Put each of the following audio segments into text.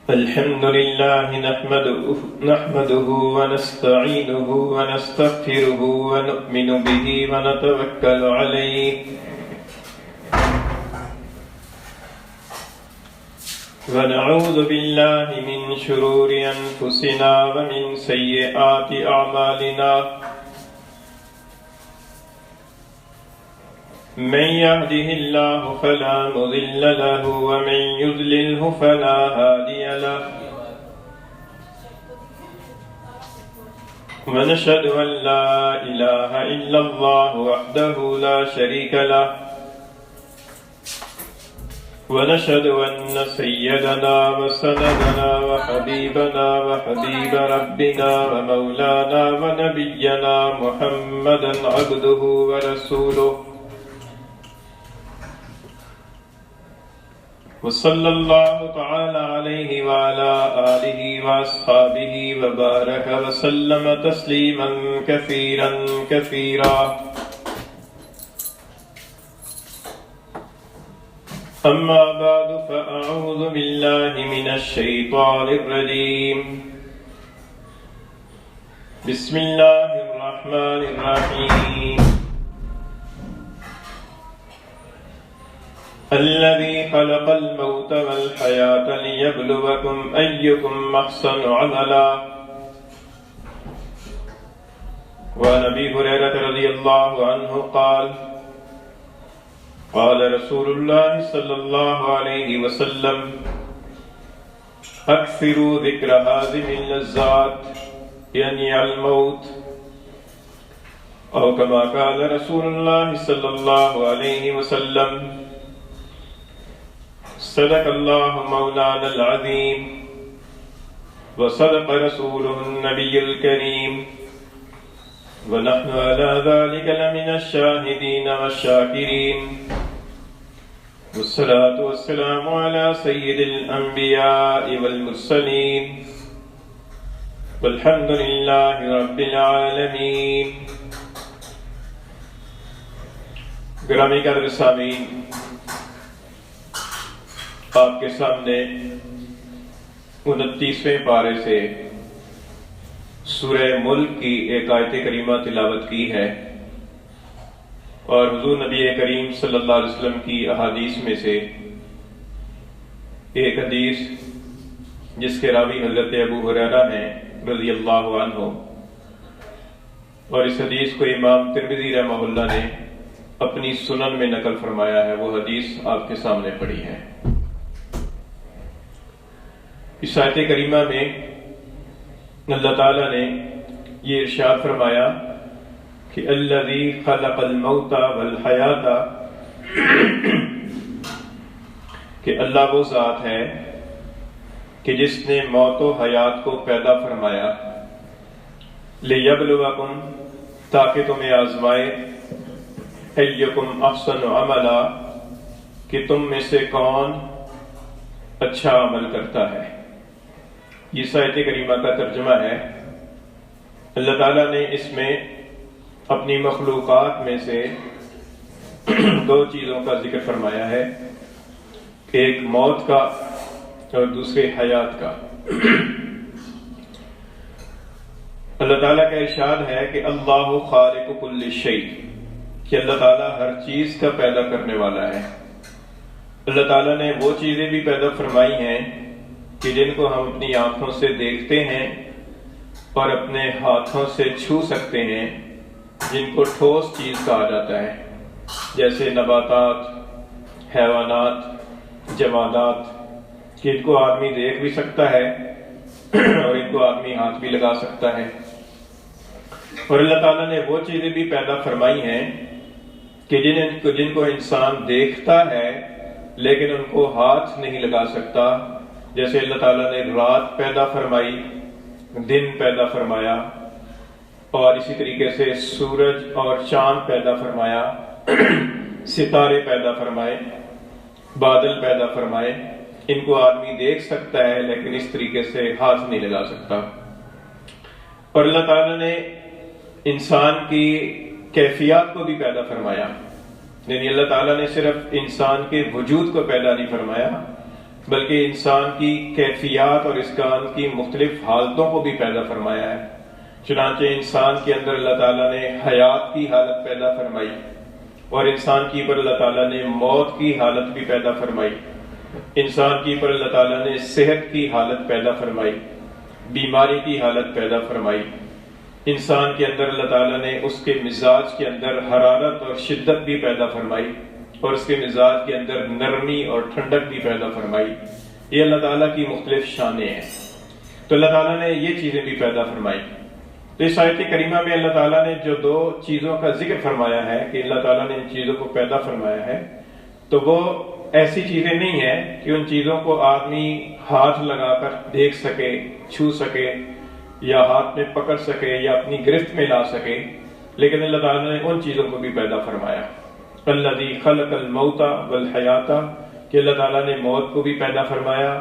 الحمد لله نحمده ونستعينه ونستغفره ونؤمن به ونتوكل عليه ونعوذ بالله من شرور أنفسنا ومن سيئات أعمالنا من يهده الله فلا مضل له ومن يضلله فلا هادي له ونشهد أن لا إله إلا الله وحده لا شريك له ونشهد أن سيدنا وسندنا وحبيبنا وحبيب ربنا ومولانا ونبينا محمدا عبده ورسوله وصلى الله تعالى عليه وعلى آله وأصحابه وبارك وسلم تسليما كثيرا كثيرا أما بعد فأعوذ بالله من الشيطان الرجيم بسم الله الرحمن الرحيم الذي خلق الموت والحياة ليبلوكم أيكم أحسن عملا وعن أبي هريرة رضي الله عنه قال قال رسول الله صلى الله عليه وسلم أكثروا ذكر هذه اللذات يعني الموت أو كما قال رسول الله صلى الله عليه وسلم صدق الله مولانا العظيم وصدق رسوله النبي الكريم ونحن على ذلك لمن الشاهدين والشاكرين والصلاة والسلام على سيد الأنبياء والمرسلين والحمد لله رب العالمين. گرامی قدر سامعین، آپ کے سامنے 29ویں پارے سے سورہ ملک کی ایک آیت کریمہ تلاوت کی ہے، اور حضور نبی کریم صلی اللہ علیہ وسلم کی احادیث میں سے ایک حدیث جس کے راوی حضرت ابو ہریرہ ہیں رضی اللہ عنہ، اور اس حدیث کو امام ترمذی رحمہ اللہ نے اپنی سنن میں نقل فرمایا ہے، وہ حدیث آپ کے سامنے پڑھی ہے۔ اس آیت کریمہ میں اللہ تعالیٰ نے یہ ارشاد فرمایا کہ الذی خلق الموت والحیات، کہ اللہ وہ ذات ہے کہ جس نے موت و حیات کو پیدا فرمایا، لیبلوکم، تاکہ تمہیں آزمائے، ایکم احسن عملا، کہ تم میں سے کون اچھا عمل کرتا ہے۔ یہ آیت کریمہ کا ترجمہ ہے۔ اللہ تعالیٰ نے اس میں اپنی مخلوقات میں سے دو چیزوں کا ذکر فرمایا ہے، ایک موت کا اور دوسرے حیات کا۔ اللہ تعالیٰ کا ارشاد ہے کہ اللہ خالق کل شیء، کہ اللہ تعالیٰ ہر چیز کا پیدا کرنے والا ہے۔ اللہ تعالیٰ نے وہ چیزیں بھی پیدا فرمائی ہیں کہ جن کو ہم اپنی آنکھوں سے دیکھتے ہیں اور اپنے ہاتھوں سے چھو سکتے ہیں، جن کو ٹھوس چیز کہا جاتا ہے، جیسے نباتات، حیوانات، جمادات، کہ ان کو آدمی دیکھ بھی سکتا ہے اور ان کو آدمی ہاتھ بھی لگا سکتا ہے۔ اور اللہ تعالیٰ نے وہ چیزیں بھی پیدا فرمائی ہیں کہ جن کو انسان دیکھتا ہے لیکن ان کو ہاتھ نہیں لگا سکتا، جیسے اللہ تعالیٰ نے رات پیدا فرمائی، دن پیدا فرمایا، اور اسی طریقے سے سورج اور چاند پیدا فرمایا، ستارے پیدا فرمائے، بادل پیدا فرمائے۔ ان کو آدمی دیکھ سکتا ہے لیکن اس طریقے سے ہاتھ نہیں لگا سکتا۔ اور اللہ تعالیٰ نے انسان کی کیفیات کو بھی پیدا فرمایا، یعنی اللہ تعالیٰ نے صرف انسان کے وجود کو پیدا نہیں فرمایا بلکہ انسان کی کیفیات اور انسان کی مختلف حالتوں کو بھی پیدا فرمایا ہے۔ چنانچہ انسان کے اندر اللہ تعالیٰ نے حیات کی حالت پیدا فرمائی اور انسان کے اوپر اللہ تعالیٰ نے موت کی حالت بھی پیدا فرمائی، انسان کے اوپر اللہ تعالیٰ نے صحت کی حالت پیدا فرمائی، بیماری کی حالت پیدا فرمائی۔ انسان کے اندر اللہ تعالیٰ نے اس کے مزاج کے اندر حرارت اور شدت بھی پیدا فرمائی اور اس کے مزاج کے اندر نرمی اور ٹھنڈک بھی پیدا فرمائی۔ یہ اللہ تعالیٰ کی مختلف شانیں ہیں، تو اللہ تعالیٰ نے یہ چیزیں بھی پیدا فرمائی۔ تو اس آیت کریمہ میں اللہ تعالیٰ نے جو دو چیزوں کا ذکر فرمایا ہے کہ اللہ تعالیٰ نے ان چیزوں کو پیدا فرمایا ہے، تو وہ ایسی چیزیں نہیں ہیں کہ ان چیزوں کو آدمی ہاتھ لگا کر دیکھ سکے، چھو سکے یا ہاتھ میں پکڑ سکے یا اپنی گرفت میں لا سکے، لیکن اللہ تعالیٰ نے ان چیزوں کو بھی پیدا فرمایا۔ الذی خلق الموت والحیات، کہ اللہ تعالیٰ نے موت کو بھی پیدا فرمایا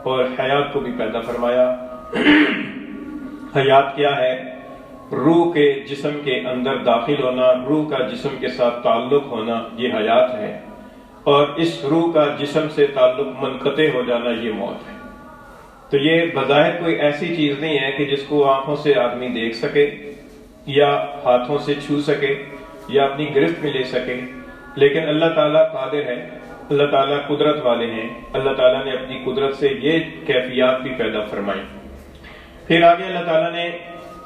اور حیات کو بھی پیدا فرمایا۔ حیات کیا ہے؟ روح کے جسم کے اندر داخل ہونا، روح کا جسم کے ساتھ تعلق ہونا، یہ حیات ہے، اور اس روح کا جسم سے تعلق منقطع ہو جانا، یہ موت ہے۔ تو یہ بظاہر کوئی ایسی چیز نہیں ہے کہ جس کو آنکھوں سے آدمی دیکھ سکے یا ہاتھوں سے چھو سکے یا اپنی گرفت میں لے سکے، لیکن اللہ تعالیٰ قادر ہے، اللہ تعالیٰ قدرت والے ہیں، اللہ تعالیٰ نے اپنی قدرت سے یہ کیفیات بھی پیدا فرمائی۔ پھر آگے اللہ تعالیٰ نے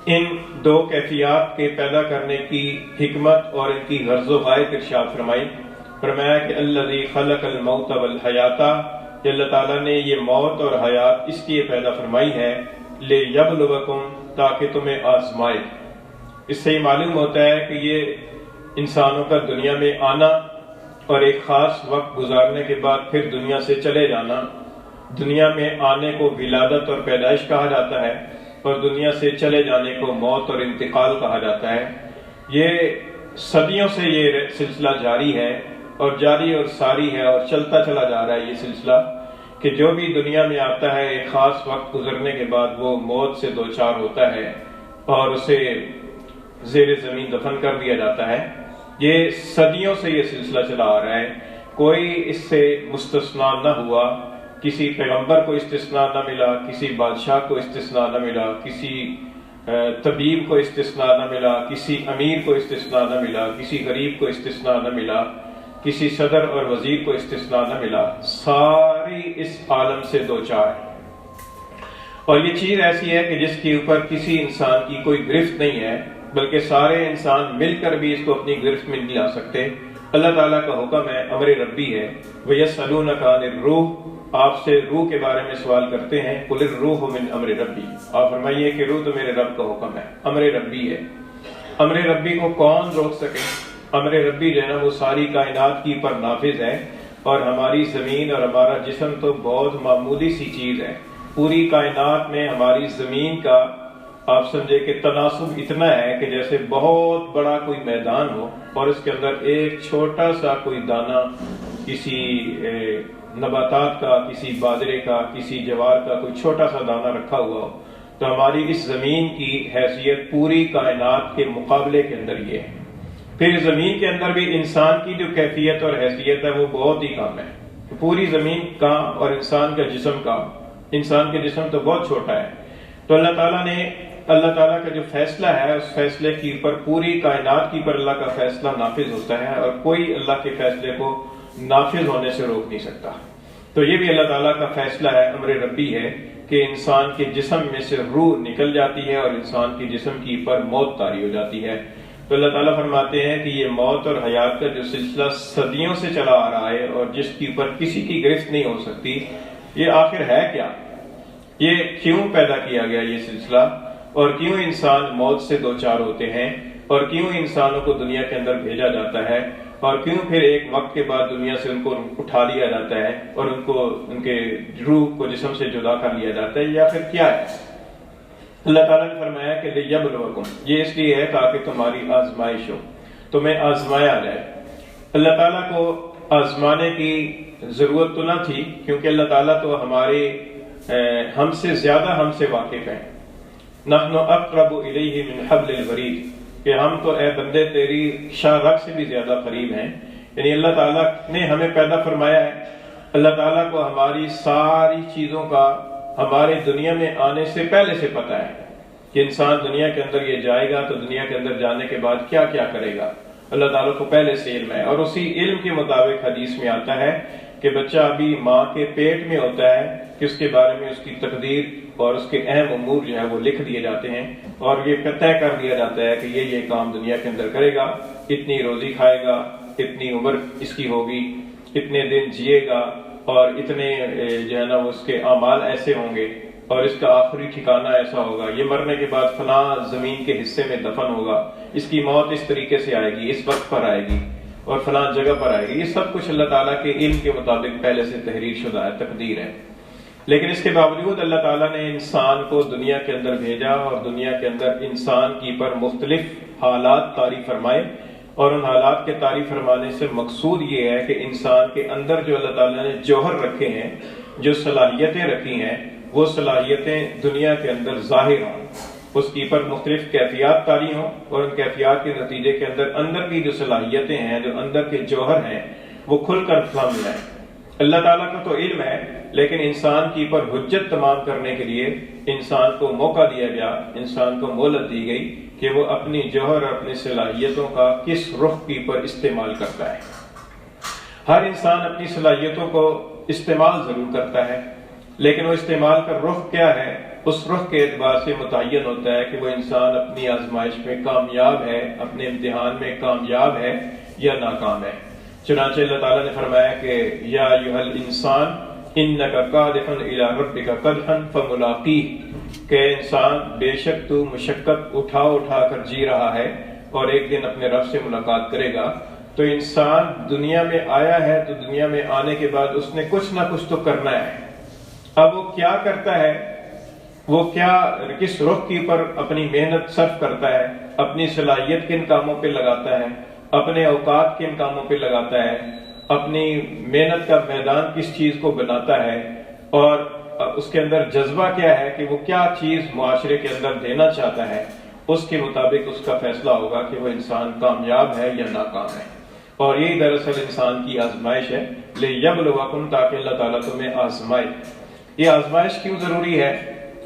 ان دو کیفیات کے پیدا کرنے کی حکمت اور ان کی غرض و غایت ارشاد فرمائی۔ فرمایا کہ الذی خلق الموت والحیات، کہ اللہ تعالیٰ نے یہ موت اور حیات اس لیے پیدا فرمائی ہے لیبلوکم، تاکہ تمہیں آزمائے۔ اس سے یہ معلوم ہوتا ہے کہ یہ انسانوں کا دنیا میں آنا اور ایک خاص وقت گزارنے کے بعد پھر دنیا سے چلے جانا، دنیا میں آنے کو ولادت اور پیدائش کہا جاتا ہے اور دنیا سے چلے جانے کو موت اور انتقال کہا جاتا ہے۔ یہ صدیوں سے یہ سلسلہ جاری ہے اور جاری اور ساری ہے اور چلتا چلا جا رہا ہے یہ سلسلہ، کہ جو بھی دنیا میں آتا ہے ایک خاص وقت گزرنے کے بعد وہ موت سے دوچار ہوتا ہے اور اسے زیر زمین دفن کر دیا جاتا ہے۔ یہ صدیوں سے یہ سلسلہ چلا آ رہا ہے، کوئی اس سے مستثنا نہ ہوا، کسی پیغمبر کو استثناء نہ ملا، کسی بادشاہ کو استثناء نہ ملا، کسی طبیب کو استثناء نہ ملا، کسی امیر کو استثناء نہ ملا، کسی غریب کو استثناء نہ ملا، کسی صدر اور وزیر کو استثناء نہ ملا، ساری اس عالم سے دوچار ہے۔ اور یہ چیز ایسی ہے کہ جس کے اوپر کسی انسان کی کوئی گرفت نہیں ہے، بلکہ سارے انسان مل کر بھی اس کو اپنی گرفت میں نہیں لا سکتے۔ اللہ تعالیٰ کا حکم ہے، امر ربی ہے۔ وَيَسْأَلُونَكَ عَنِ الرُّوحِ، آپ سے روح کے بارے میں سوال کرتے ہیں، قُلِ الرُّوحُ مِنْ أَمْرِ رَبِّي، آپ فرمائیے کہ روح تو میرے رب کا حکم ہے، امر ربی ہے۔ امر ربی کو کون روک سکے؟ امر ربی جو ہے نا وہ ساری کائنات کی پر نافذ ہے، اور ہماری زمین اور ہمارا جسم تو بہت معمولی سی چیز ہے۔ پوری کائنات میں ہماری زمین کا آپ سمجھے کہ تناسب اتنا ہے کہ جیسے بہت بڑا کوئی میدان ہو اور اس کے اندر ایک چھوٹا سا کوئی دانہ کسی نباتات کا، کسی بادرے کا، کسی جوار کا کوئی چھوٹا سا دانہ رکھا ہوا ہو، تو ہماری اس زمین کی حیثیت پوری کائنات کے مقابلے کے اندر یہ ہے۔ پھر زمین کے اندر بھی انسان کی جو کیفیت اور حیثیت ہے وہ بہت ہی کم ہے۔ پوری زمین کا اور انسان کا جسم کا، انسان کا جسم تو بہت چھوٹا ہے۔ تو اللہ تعالیٰ کا جو فیصلہ ہے اس فیصلے کے اوپر پوری کائنات کے اوپر اللہ کا فیصلہ نافذ ہوتا ہے، اور کوئی اللہ کے فیصلے کو نافذ ہونے سے روک نہیں سکتا۔ تو یہ بھی اللہ تعالیٰ کا فیصلہ ہے، امر ربی ہے، کہ انسان کے جسم میں سے روح نکل جاتی ہے اور انسان کے جسم کے اوپر موت طاری ہو جاتی ہے۔ تو اللہ تعالیٰ فرماتے ہیں کہ یہ موت اور حیات کا جو سلسلہ صدیوں سے چلا آ رہا ہے اور جس کے اوپر کسی کی گرفت نہیں ہو سکتی، یہ آخر ہے کیا؟ یہ کیوں پیدا کیا گیا یہ سلسلہ، اور کیوں انسان موت سے دوچار ہوتے ہیں، اور کیوں انسانوں کو دنیا کے اندر بھیجا جاتا ہے، اور کیوں پھر ایک وقت کے بعد دنیا سے ان کو اٹھا لیا جاتا ہے اور ان کے روح کو جسم سے جدا کر لیا جاتا ہے، یا پھر کیا ہے؟ اللہ تعالیٰ نے فرمایا کہ لیبلوکم، یہ اس لیے ہے تاکہ تمہاری آزمائش ہو، تمہیں آزمایا جائے۔ اللہ تعالیٰ کو آزمانے کی ضرورت تو نہ تھی، کیونکہ اللہ تعالیٰ تو ہم سے زیادہ ہم سے واقف ہیں۔ نحن اقرب الیہ من حبل الورید، کہ ہم تو اے بندے تیری شاہ رگ سے بھی زیادہ قریب ہیں، یعنی اللہ تعالیٰ نے ہمیں پیدا فرمایا ہے، اللہ تعالیٰ کو ہماری ساری چیزوں کا ہمارے دنیا میں آنے سے پہلے سے پتہ ہے کہ انسان دنیا کے اندر یہ جائے گا تو دنیا کے اندر جانے کے بعد کیا کیا کرے گا، اللہ تعالیٰ کو پہلے سے علم ہے۔ اور اسی علم کے مطابق حدیث میں آتا ہے کہ بچہ ابھی ماں کے پیٹ میں ہوتا ہے کہ اس کے بارے میں اس کی تقدیر اور اس کے اہم امور جو ہے وہ لکھ دیے جاتے ہیں، اور یہ طے کر دیا جاتا ہے کہ یہ کام دنیا کے اندر کرے گا، اتنی روزی کھائے گا، اتنی عمر اس کی ہوگی، اتنے دن جیے گا، اور اتنے جو ہے نا اس کے اعمال ایسے ہوں گے، اور اس کا آخری ٹھکانہ ایسا ہوگا، یہ مرنے کے بعد فلاں زمین کے حصے میں دفن ہوگا، اس کی موت اس طریقے سے آئے گی، اس وقت پر آئے گی، اور فلاں جگہ پر آئے گی۔ یہ سب کچھ اللہ تعالیٰ کے علم کے مطابق پہلے سے تحریر شدہ ہے، تقدیر ہے۔ لیکن اس کے باوجود اللہ تعالیٰ نے انسان کو دنیا کے اندر بھیجا، اور دنیا کے اندر انسان کی پر مختلف حالات طاری فرمائے، اور ان حالات کے طاری فرمانے سے مقصود یہ ہے کہ انسان کے اندر جو اللہ تعالیٰ نے جوہر رکھے ہیں، جو صلاحیتیں رکھی ہیں، وہ صلاحیتیں دنیا کے اندر ظاہر ہوں، اس کی پر مختلف کیفیات طاری ہوں، اور ان کیفیات کے نتیجے کے اندر کی جو صلاحیتیں ہیں، جو اندر کے جوہر ہیں، وہ کھل کر سامنے جائیں۔ اللہ تعالیٰ کا تو علم ہے، لیکن انسان کی پر حجت تمام کرنے کے لیے انسان کو موقع دیا گیا، انسان کو مہلت دی گئی کہ وہ اپنی جوہر اور اپنی صلاحیتوں کا کس رخ کی پر استعمال کرتا ہے۔ ہر انسان اپنی صلاحیتوں کو استعمال ضرور کرتا ہے، لیکن وہ استعمال کا رخ کیا ہے، اس رخ کے اعتبار سے متعین ہوتا ہے کہ وہ انسان اپنی آزمائش میں کامیاب ہے، اپنے امتحان میں کامیاب ہے یا ناکام ہے۔ چنانچہ اللہ تعالیٰ نے فرمایا کہ یا ایھا الانسان انک کادح الی ربک قدحا فملاقیہ، کہ انسان بے شک تو مشقت اٹھا کر جی رہا ہے اور ایک دن اپنے رب سے ملاقات کرے گا۔ تو انسان دنیا میں آیا ہے تو دنیا میں آنے کے بعد اس نے کچھ نہ کچھ تو کرنا ہے۔ اب وہ کیا کرتا ہے، وہ کس رخ کی پر اپنی محنت صرف کرتا ہے، اپنی صلاحیت کن کاموں پہ لگاتا ہے، اپنے اوقات کن کاموں پہ لگاتا ہے، اپنی محنت کا میدان کس چیز کو بناتا ہے، اور اس کے اندر جذبہ کیا ہے کہ وہ کیا چیز معاشرے کے اندر دینا چاہتا ہے، اس کے مطابق اس کا فیصلہ ہوگا کہ وہ انسان کامیاب ہے یا ناکام ہے۔ اور یہی دراصل انسان کی آزمائش ہے، لِیَبْلُوَکُمْ، تاکہ اللہ تعالیٰ تمہیں آزمائے۔ یہ آزمائش کیوں ضروری ہے؟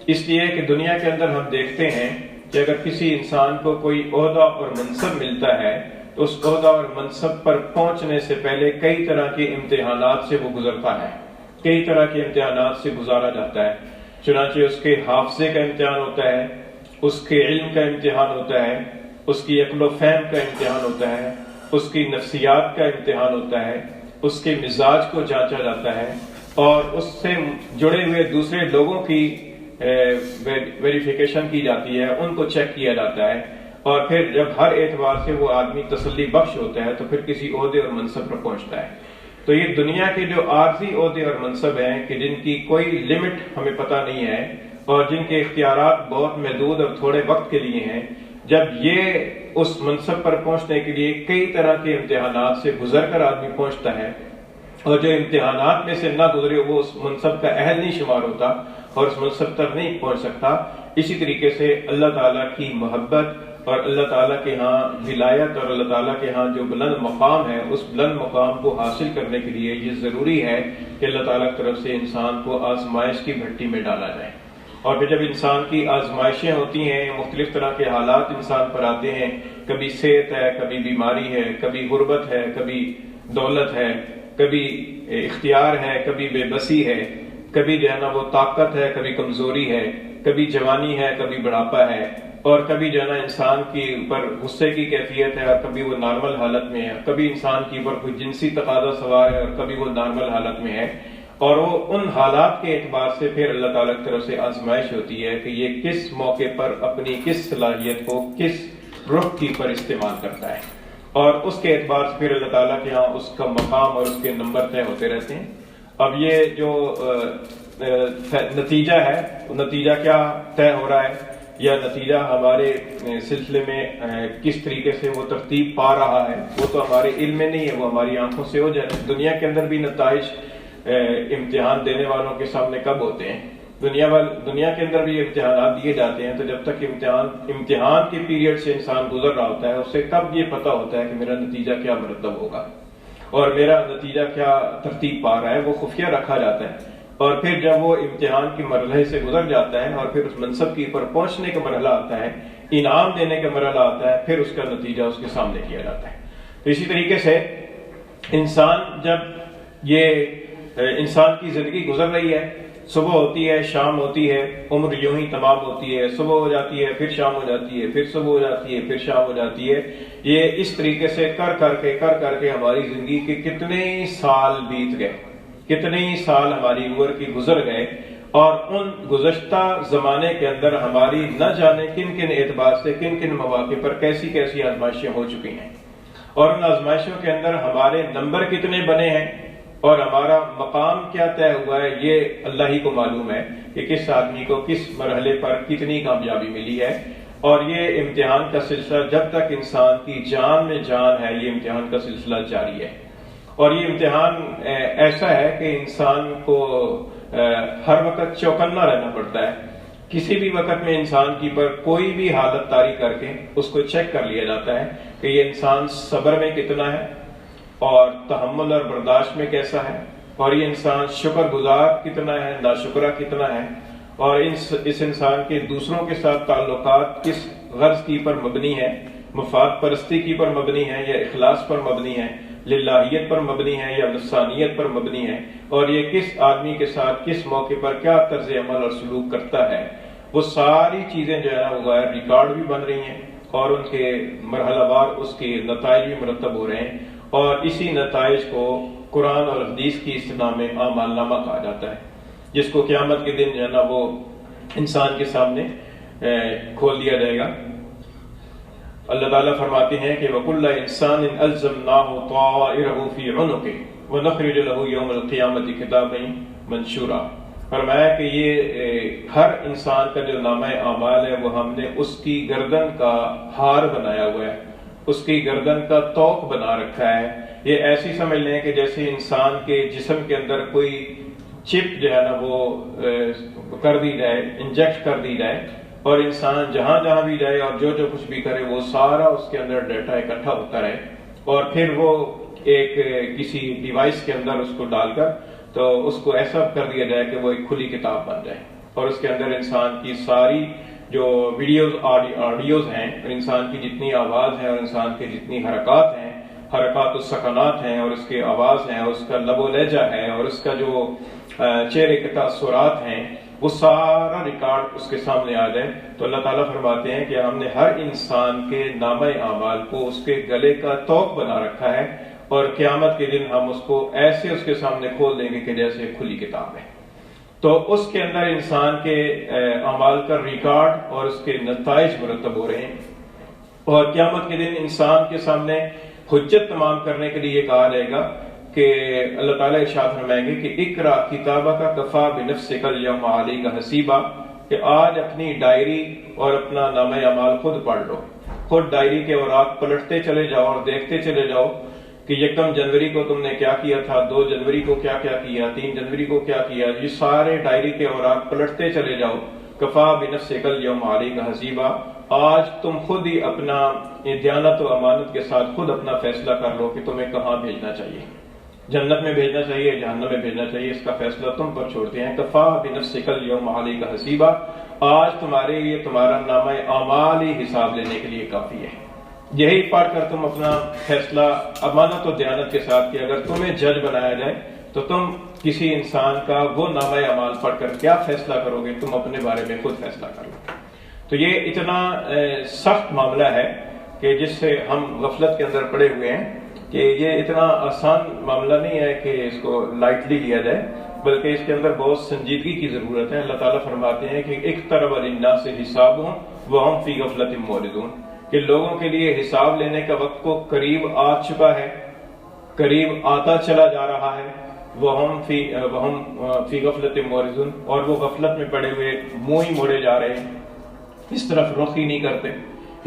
اس لیے کہ دنیا کے اندر ہم دیکھتے ہیں کہ اگر کسی انسان کو کوئی عہدہ اور منصب ملتا ہے تو اس عہدہ اور منصب پر پہنچنے سے پہلے کئی طرح کے امتحانات سے وہ گزرتا ہے، کئی طرح کے امتحانات سے گزارا جاتا ہے۔ چنانچہ اس کے حافظے کا امتحان ہوتا ہے، اس کے علم کا امتحان ہوتا ہے، اس کی عقل و فہم کا امتحان ہوتا ہے، اس کی نفسیات کا امتحان ہوتا ہے، اس کے مزاج کو جانچا جاتا ہے، اور اس سے جڑے ہوئے دوسرے لوگوں کی ویریفیکیشن کی جاتی ہے، ان کو چیک کیا جاتا ہے، اور پھر جب ہر اعتبار سے وہ آدمی تسلی بخش ہوتا ہے تو پھر کسی عہدے اور منصب پر پہنچتا ہے۔ تو یہ دنیا کے جو عارضی عہدے اور منصب ہیں کہ جن کی کوئی لمٹ ہمیں پتہ نہیں ہے، اور جن کے اختیارات بہت محدود اور تھوڑے وقت کے لیے ہیں، جب یہ اس منصب پر پہنچنے کے لیے کئی طرح کے امتحانات سے گزر کر آدمی پہنچتا ہے، اور جو امتحانات میں سے نہ گزرے وہ اس منصب کا اہل نہیں شمار ہوتا اور اس منصب تک نہیں پہنچ سکتا۔ اسی طریقے سے اللہ تعالیٰ کی محبت اور اللہ تعالیٰ کے ہاں ولایت اور اللہ تعالیٰ کے ہاں جو بلند مقام ہے، اس بلند مقام کو حاصل کرنے کے لیے یہ ضروری ہے کہ اللہ تعالیٰ کی طرف سے انسان کو آزمائش کی بھٹی میں ڈالا جائے۔ اور پھر جب انسان کی آزمائشیں ہوتی ہیں، مختلف طرح کے حالات انسان پر آتے ہیں، کبھی صحت ہے، کبھی بیماری ہے، کبھی غربت ہے، کبھی دولت ہے، کبھی اختیار ہے، کبھی بے بسی ہے، کبھی جو ہے نا وہ طاقت ہے، کبھی کمزوری ہے، کبھی جوانی ہے، کبھی بڑھاپا ہے، اور کبھی جو ہے نا انسان کی اوپر غصے کی کیفیت ہے اور کبھی وہ نارمل حالت میں ہے، کبھی انسان کی اوپر کوئی جنسی تقاضا سوار ہے اور کبھی وہ نارمل حالت میں ہے، اور وہ ان حالات کے اعتبار سے پھر اللہ تعالیٰ کی طرف سے آزمائش ہوتی ہے کہ یہ کس موقع پر اپنی کس صلاحیت کو کس رخ کی پر استعمال کرتا ہے، اور اس کے اعتبار سے پھر اللہ تعالیٰ کے ہاں اس کا مقام اور اس کے نمبر طے ہوتے رہتے ہیں۔ اب یہ جو نتیجہ ہے، وہ نتیجہ کیا طے ہو رہا ہے، یا نتیجہ ہمارے سلسلے میں کس طریقے سے وہ ترتیب پا رہا ہے، وہ تو ہمارے علم میں نہیں ہے، وہ ہماری آنکھوں سے ہو جائے۔ دنیا کے اندر بھی نتائج امتحان دینے والوں کے سامنے کب ہوتے ہیں؟ دنیا کے اندر بھی امتحانات دیے جاتے ہیں، تو جب تک امتحان کے پیریڈ سے انسان گزر رہا ہوتا ہے، اس سے کب یہ پتہ ہوتا ہے کہ میرا نتیجہ کیا مرتب ہوگا۔ اور میرا نتیجہ کیا ترتیب پا رہا ہے، وہ خفیہ رکھا جاتا ہے. اور پھر جب وہ امتحان کی مرحلے سے گزر جاتا ہے اور پھر اس منصب کی پر پہنچنے کا مرحلہ آتا ہے، انعام دینے کا مرحلہ آتا ہے، پھر اس کا نتیجہ اس کے سامنے کیا جاتا ہے. تو اسی طریقے سے انسان جب انسان کی زندگی گزر رہی ہے، صبح ہوتی ہے، شام ہوتی ہے، عمر یوں ہی تمام ہوتی ہے، صبح ہو جاتی ہے، پھر شام ہو جاتی ہے، پھر صبح ہو جاتی ہے، پھر شام ہو جاتی ہے. یہ اس طریقے سے کر کے ہماری زندگی کے کتنے سال بیت گئے، کتنے سال ہماری عمر کی گزر گئے. اور ان گزشتہ زمانے کے اندر ہماری نہ جانے کن اعتبار سے کن مواقع پر کیسی آزمائشیں ہو چکی ہیں، اور ان آزمائشوں کے اندر ہمارے نمبر کتنے بنے ہیں اور ہمارا مقام کیا طے ہوا ہے، یہ اللہ ہی کو معلوم ہے کہ کس آدمی کو کس مرحلے پر کتنی کامیابی ملی ہے. اور یہ امتحان کا سلسلہ جب تک انسان کی جان میں جان ہے، یہ امتحان کا سلسلہ جاری ہے. اور یہ امتحان ایسا ہے کہ انسان کو ہر وقت چوکنا رہنا پڑتا ہے. کسی بھی وقت میں انسان کی پر کوئی بھی حالت طاری کر کے اس کو چیک کر لیا جاتا ہے کہ یہ انسان صبر میں کتنا ہے اور تحمل اور برداشت میں کیسا ہے، اور یہ انسان شکر گزار کتنا ہے، ناشکرہ کتنا ہے، اور اس انسان کے دوسروں کے ساتھ تعلقات کس غرض کی پر مبنی ہے، مفاد پرستی کی پر مبنی ہے یا اخلاص پر مبنی ہے، للہیت پر مبنی ہے یا نفسانیت پر مبنی ہے، اور یہ کس آدمی کے ساتھ کس موقع پر کیا طرز عمل اور سلوک کرتا ہے. وہ ساری چیزیں جو ہے نا وہ ریکارڈ بھی بن رہی ہیں اور ان کے مرحلہ وار اس کے نتائج بھی مرتب ہو رہے ہیں. اور اسی نتائج کو قرآن اور حدیث کی اصطلاح میں اعمال نامہ کہا جاتا ہے، جس کو قیامت کے دن جو ہے نا وہ انسان کے سامنے کھول دیا جائے گا. اللہ تعالیٰ فرماتے ہیں کہ وَكُلَّ إِنسَانٍ أَلْزَمْنَاهُ طَائِرَهُ فِي عُنُقِهِ وَنُخْرِجُ لَهُ يَوْمَ الْقِيَامَةِ كِتَابًا مَنشُورًا. فرمایا کہ یہ ہر انسان کا جو نامہ اعمال ہے وہ ہم نے اس کی گردن کا ہار بنایا ہوا ہے، اس کی گردن کا توق بنا رکھا ہے. یہ ایسی سمجھ لیں کہ جیسے انسان کے جسم کے اندر کوئی چپ جو ہے نا وہ کر دی جائے، انجیکٹ کر دی جائے، اور انسان جہاں بھی جائے اور جو کچھ بھی کرے وہ سارا اس کے اندر ڈیٹا اکٹھا ہوتا رہے، اور پھر وہ ایک کسی ڈیوائس کے اندر اس کو ڈال کر تو اس کو ایسا کر دیا جائے کہ وہ ایک کھلی کتاب بن جائے، اور اس کے اندر انسان کی ساری جو ویڈیوز آڈیوز ہیں، اور انسان کی جتنی آواز ہے اور انسان کی جتنی حرکات ہیں، حرکات و سکنات ہیں، اور اس کے آواز ہیں، اور اس کا لب و لہجہ ہے، اور اس کا جو چہرے کے تاثرات ہیں، وہ سارا ریکارڈ اس کے سامنے آ جائے. تو اللہ تعالیٰ فرماتے ہیں کہ ہم نے ہر انسان کے نامہ اعمال کو اس کے گلے کا توق بنا رکھا ہے، اور قیامت کے دن ہم اس کو ایسے اس کے سامنے کھول دیں گے کہ جیسے کھلی کتاب ہے. تو اس کے اندر انسان کے اعمال کا ریکارڈ اور اس کے نتائج مرتب ہو رہے ہیں. اور قیامت کے دن انسان کے سامنے حجت تمام کرنے کے لیے کہا جائے گا کہ اللہ تعالیٰ ارشاد فرمائیں گے کہ اقرا کتابک کفی بنفسک الیوم علیک حسیبا، کہ آج اپنی ڈائری اور اپنا نامہ اعمال خود پڑھ لو. خود ڈائری کے اوراق پلٹتے چلے جاؤ اور دیکھتے چلے جاؤ کہ 1 جنوری کو تم نے کیا کیا تھا، 2 جنوری کو کیا کیا، 3 جنوری کو کیا کیا. یہ سارے ڈائری کے اوراق پلٹتے چلے جاؤ. کفی بنفسک الیوم علیک حسیبا، آج تم خود ہی اپنا دیانت و امانت کے ساتھ خود اپنا فیصلہ کر لو کہ تمہیں کہاں بھیجنا چاہیے، جنت میں بھیجنا چاہیے، جہنم میں بھیجنا چاہیے. اس کا فیصلہ تم پر چھوڑتے ہیں. کفی بنفسک الیوم علیک حسیبا، آج تمہارے لیے تمہارا نامہ اعمال ہی حساب لینے کے لیے کافی ہے. یہی پڑھ کر تم اپنا فیصلہ امانت و دیانت کے ساتھ کہ اگر تمہیں جج بنایا جائے تو تم کسی انسان کا وہ نامہ اعمال پڑھ کر کیا فیصلہ کرو گے، تم اپنے بارے میں خود فیصلہ کر لو. تو یہ اتنا سخت معاملہ ہے کہ جس سے ہم غفلت کے اندر پڑے ہوئے ہیں کہ یہ اتنا آسان معاملہ نہیں ہے کہ اس کو لائٹلی لیا جائے، بلکہ اس کے اندر بہت سنجیدگی کی ضرورت ہے. اللہ تعالیٰ فرماتے ہیں کہ اقترب للناس حسابهم وهم فی غفلۃ معرضون، کہ لوگوں کے لیے حساب لینے کا وقت کو قریب آ چکا ہے، قریب آتا چلا جا رہا ہے. وہم فی غفلۃ معرضون، اور وہ غفلت میں پڑے ہوئے منہ ہی موڑے جا رہے ہیں، اس طرف رخ ہی نہیں کرتے،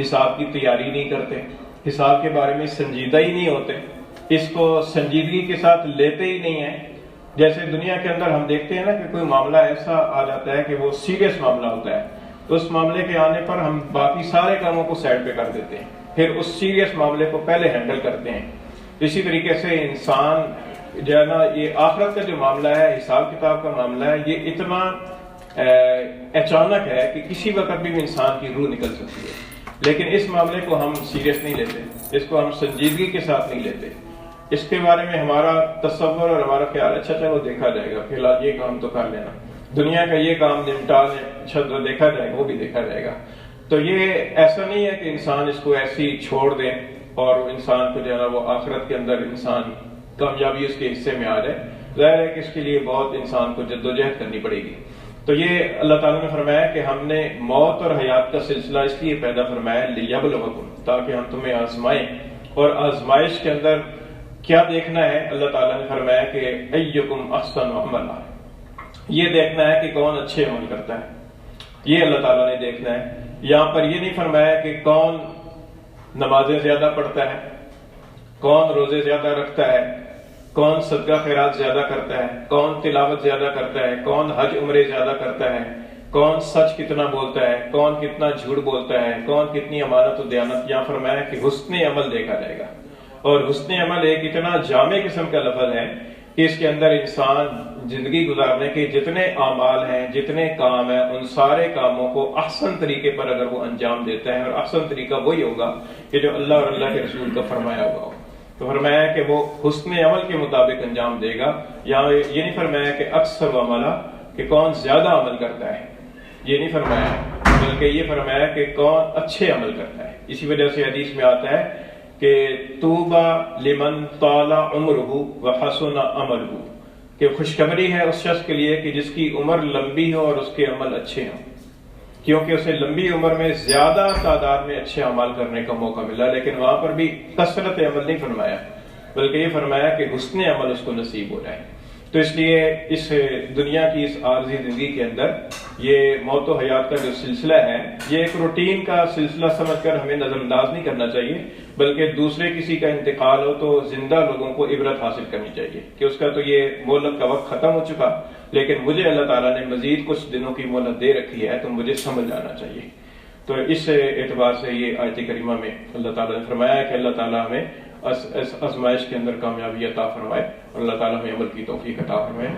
حساب کی تیاری نہیں کرتے، حساب کے بارے میں سنجیدہ ہی نہیں ہوتے، اس کو سنجیدگی کے ساتھ لیتے ہی نہیں ہیں. جیسے دنیا کے اندر ہم دیکھتے ہیں نا کہ کوئی معاملہ ایسا آ جاتا ہے کہ وہ سیریس معاملہ ہوتا ہے، تو اس معاملے کے آنے پر ہم باقی سارے کاموں کو سائڈ پہ کر دیتے ہیں، پھر اس سیریس معاملے کو پہلے ہینڈل کرتے ہیں. اسی طریقے سے انسان جو ہے نا یہ آخرت کا جو معاملہ ہے، حساب کتاب کا معاملہ ہے، یہ اتنا اچانک ہے کہ کسی وقت بھی انسان کی روح نکل سکتی ہے، لیکن اس معاملے کو ہم سیریس نہیں لیتے، اس کو ہم سنجیدگی کے ساتھ نہیں لیتے۔ اس کے بارے میں ہمارا تصور اور ہمارا خیال اچھا وہ دیکھا جائے گا، فی الحال یہ کام تو کر لینا، دنیا کا یہ کام نمٹا لیں، دیکھا جائے گا، وہ بھی دیکھا جائے گا۔ تو یہ ایسا نہیں ہے کہ انسان اس کو ایسی چھوڑ دے اور انسان کو جو ہے نا وہ آخرت کے اندر انسان کامیابی اس کے حصے میں آ جائے۔ ظاہر ہے کہ اس کے لیے بہت انسان کو جدوجہد کرنی پڑے گی۔ تو یہ اللہ تعالیٰ نے فرمایا کہ ہم نے موت اور حیات کا سلسلہ اس لیے پیدا فرمایا لیبلوکم، تاکہ ہم تمہیں آزمائیں، اور آزمائش کے اندر کیا دیکھنا ہے؟ اللہ تعالیٰ نے فرمایا کہ ایکم احسن عملا، یہ دیکھنا ہے کہ کون اچھے عمل کرتا ہے، یہ اللہ تعالیٰ نے دیکھنا ہے۔ یہاں پر یہ نہیں فرمایا کہ کون نمازیں زیادہ پڑھتا ہے، کون روزے زیادہ رکھتا ہے، کون صدقہ خیرات زیادہ کرتا ہے، کون تلاوت زیادہ کرتا ہے، کون حج عمرے زیادہ کرتا ہے، کون سچ کتنا بولتا ہے، کون کتنا جھوٹ بولتا ہے، کون کتنی امانت و دیانت۔ یہاں فرمایا کہ حسن عمل دیکھا جائے گا، اور حسن عمل ایک اتنا جامع قسم کا لفظ ہے کہ اس کے اندر انسان زندگی گزارنے کے جتنے اعمال ہیں، جتنے کام ہیں، ان سارے کاموں کو احسن طریقے پر اگر وہ انجام دیتا ہے، اور احسن طریقہ وہی ہوگا کہ جو اللہ اور اللہ کے رسول کا فرمایا ہوا ہو، تو فرمایا کہ وہ حسن عمل کے مطابق انجام دے گا۔ یہاں یہ نہیں فرمایا کہ اکثر عملہ، کہ کون زیادہ عمل کرتا ہے، یہ نہیں فرمایا، بلکہ یہ فرمایا کہ کون اچھے عمل کرتا ہے۔ اسی وجہ سے حدیث میں آتا ہے کہ طوبی لمن طال عمرہ وحسن عملہ، کہ خوشخبری ہے اس شخص کے لیے کہ جس کی عمر لمبی ہو اور اس کے عمل اچھے ہوں، کیونکہ اسے لمبی عمر میں زیادہ تعداد میں اچھے اعمال کرنے کا موقع ملا۔ لیکن وہاں پر بھی کثرت عمل نہیں فرمایا، بلکہ یہ فرمایا کہ حسن عمل اس کو نصیب ہو جائے۔ تو اس لیے اس دنیا کی اس عارضی زندگی کے اندر یہ موت و حیات کا جو سلسلہ ہے، یہ ایک روٹین کا سلسلہ سمجھ کر ہمیں نظر انداز نہیں کرنا چاہیے، بلکہ دوسرے کسی کا انتقال ہو تو زندہ لوگوں کو عبرت حاصل کرنی چاہیے کہ اس کا تو یہ مہلت کا وقت ختم ہو چکا، لیکن مجھے اللہ تعالیٰ نے مزید کچھ دنوں کی مہلت دے رکھی ہے، تو مجھے سمجھ جانا چاہیے۔ تو اس اعتبار سے یہ آیت کریمہ میں اللہ تعالیٰ نے فرمایا کہ اللہ تعالیٰ ہمیں اس آزمائش کے اندر کامیابی عطا فرمائے، اور اللہ تعالیٰ ہمیں عمل کی توفیق عطا فرمائے۔